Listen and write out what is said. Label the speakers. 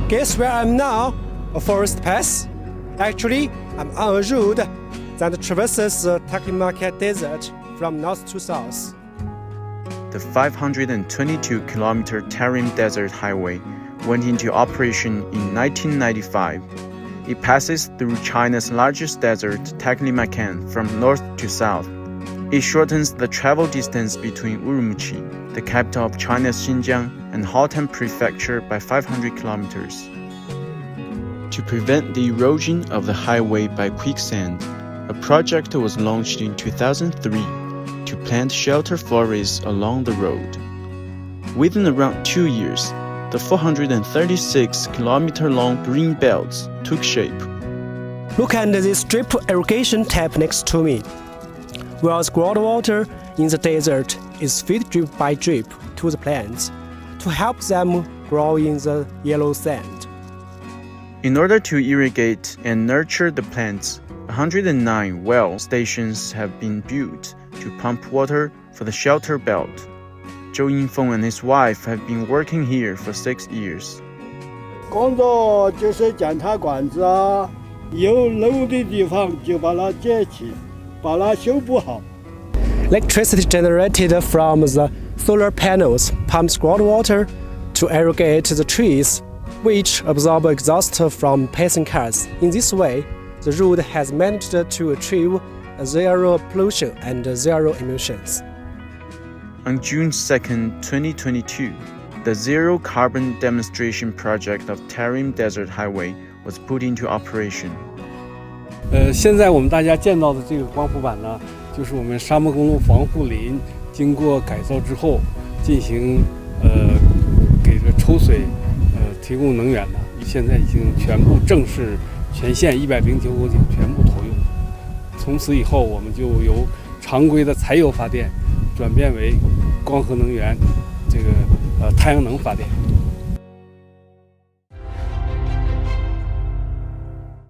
Speaker 1: Guess where I'm now? A forest pass? Actually, I'm on a road that traverses the Taklamakan Desert from north to south.
Speaker 2: The 522-kilometer Tarim Desert Highway went into operation in 1995. It passes through China's largest desert, Taklamakan, from north to south. It shortens the travel distance between Urumqi, the capital of China's Xinjiang, and Haltan Prefecture by 500 kilometers. To prevent the erosion of the highway by quicksand, a project was launched in 2003 to plant shelter forests along the road. Within around 2 years, the 436-kilometer-long green belts took shape.
Speaker 1: Look at this drip irrigation tap next to me. Whereas groundwater in the desert is fed drip by drip to the plants to help them grow in the yellow sand.
Speaker 2: In order to irrigate and nurture the plants, 109 well stations have been built to pump water for the shelter belt. Zhou Yingfeng and his wife have been working here for 6 years.
Speaker 3: 工作就是检查管子啊，有漏的地方就把它接起，把它修补好。
Speaker 1: Electricity generated from the solar panels pumps groundwater to irrigate the trees, which absorb exhaust from passing cars. In this way, the road has managed to achieve zero pollution and zero emissions.
Speaker 2: On June 2, 2022, the Zero Carbon Demonstration Project of Tarim Desert Highway was put into operation.
Speaker 4: 现在我们大家见到的这个光伏板呢，就是我们沙漠公路防护林经过改造之后进行给这抽水提供能源的，现在已经全部正式全线109口井全部投用。从此以后，我们就由常规的柴油发电转变为光合能源，这个太阳能发电。